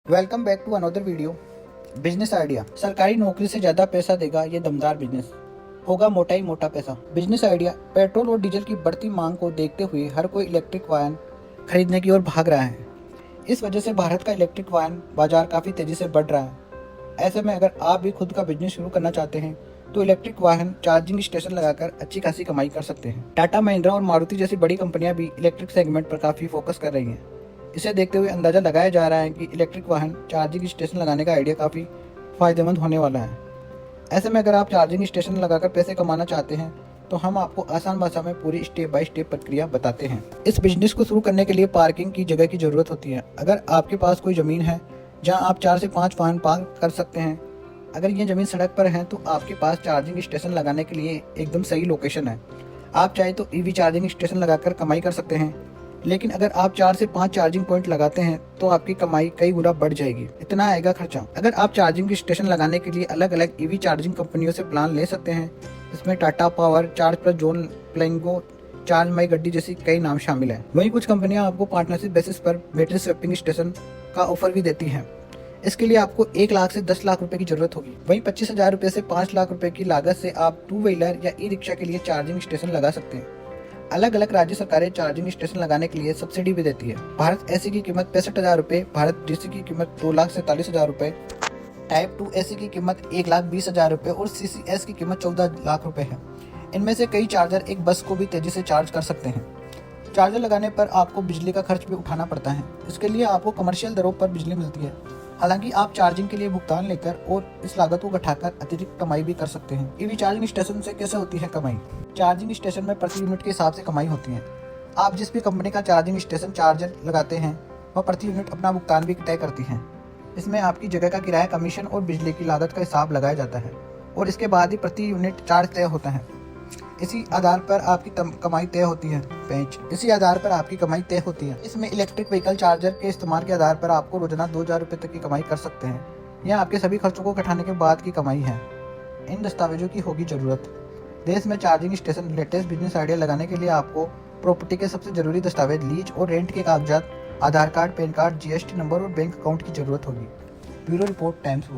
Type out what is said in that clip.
Welcome back to another video. Business idea. सरकारी नौकरी से ज्यादा पैसा देगा ये दमदार बिजनेस। होगा मोटा ही मोटा पैसा। Business idea. पेट्रोल और डीजल की बढ़ती मांग को देखते हुए हर कोई इलेक्ट्रिक वाहन खरीदने की ओर भाग रहा है। इस वजह से भारत का इलेक्ट्रिक वाहन बाजार काफी तेजी से बढ़ रहा है। ऐसे में अगर आप भी खुद का बिजनेस शुरू करना चाहते हैं तो इलेक्ट्रिक वाहन चार्जिंग स्टेशन लगाकर अच्छी खासी कमाई कर सकते हैं। टाटा महिंद्रा और मारुति जैसी बड़ी कंपनियां भी इलेक्ट्रिक सेगमेंट पर काफी फोकस कर रही हैं। इसे देखते हुए अंदाजा लगाया जा रहा है कि इलेक्ट्रिक वाहन चार्जिंग स्टेशन लगाने का आइडिया काफ़ी फायदेमंद होने वाला है। ऐसे में अगर आप चार्जिंग स्टेशन लगाकर पैसे कमाना चाहते हैं तो हम आपको आसान भाषा में पूरी स्टेप बाय स्टेप प्रक्रिया बताते हैं। इस बिजनेस को शुरू करने के लिए पार्किंग की जगह की जरूरत होती है। अगर आपके पास कोई ज़मीन है जहां आप 4 से 5 वाहन पार्क कर सकते हैं, अगर ये ज़मीन सड़क पर है तो आपके पास चार्जिंग स्टेशन लगाने के लिए एकदम सही लोकेशन है। आप चाहे तो ईवी चार्जिंग स्टेशन लगाकर कमाई कर सकते हैं, लेकिन अगर आप 4 से 5 चार्जिंग पॉइंट लगाते हैं तो आपकी कमाई कई गुना बढ़ जाएगी। इतना आएगा खर्चा। अगर आप चार्जिंग स्टेशन लगाने के लिए अलग अलग ईवी चार्जिंग कंपनियों से प्लान ले सकते हैं। इसमें Tata power, charge plus zone, प्लेंगो, चार्ज माई गड्डी जैसी कई नाम शामिल हैं। वहीं कुछ कंपनियां आपको पार्टनरशिप बेसिस पर बैटरी स्वैपिंग स्टेशन का ऑफर भी देती हैं। इसके लिए आपको 1 लाख से 10 लाख रुपए की जरूरत होगी। वहीं 25,000 रुपए से 5 लाख रुपए की लागत से आप 2 व्हीलर या ई रिक्शा के लिए चार्जिंग स्टेशन लगा सकते हैं। अलग अलग राज्य सरकारें चार्जिंग स्टेशन लगाने के लिए सब्सिडी भी देती है। भारत एसी की कीमत 65,000 रुपए, भारत डीसी की कीमत 2,47,000 रुपए, टाइप 2 एसी की कीमत 1,20,000 रुपए और सीसीएस की कीमत 14 लाख रुपए है। इनमें से कई चार्जर एक बस को भी तेजी से चार्ज कर सकते हैं। चार्जर लगाने पर आपको बिजली का खर्च भी उठाना पड़ता है। इसके लिए आपको कमर्शियल दरों पर बिजली मिलती है। हालांकि आप चार्जिंग के लिए भुगतान लेकर और इस लागत को घटाकर अतिरिक्त कमाई भी कर सकते हैं। ईवी चार्जिंग स्टेशन से कैसे होती है कमाई? चार्जिंग स्टेशन में प्रति यूनिट के हिसाब से कमाई होती है। आप जिस भी कंपनी का चार्जिंग स्टेशन चार्जर लगाते हैं वह प्रति यूनिट अपना भुगतान भी तय करती है। इसमें आपकी जगह का किराया, कमीशन और बिजली की लागत का हिसाब लगाया जाता है और इसके बाद ही प्रति यूनिट चार्ज तय होता है। इसी आधार पर आपकी कमाई तय होती है। इसी आधार पर आपकी कमाई तय होती है। इसमें इलेक्ट्रिक व्हीकल चार्जर के इस्तेमाल के आधार पर आपको रोजाना 2,000 रुपये तक की कमाई कर सकते हैं। यह आपके सभी खर्चों को घटाने के बाद की कमाई है। इन दस्तावेजों की होगी जरूरत। देश में charging station latest business idea लगाने के लिए आपको प्रॉपर्टी के सबसे जरूरी दस्तावेज, लीज और रेंट के कागजात, Aadhaar card, PAN card, GST number और बैंक अकाउंट की जरूरत होगी। Bureau report, times.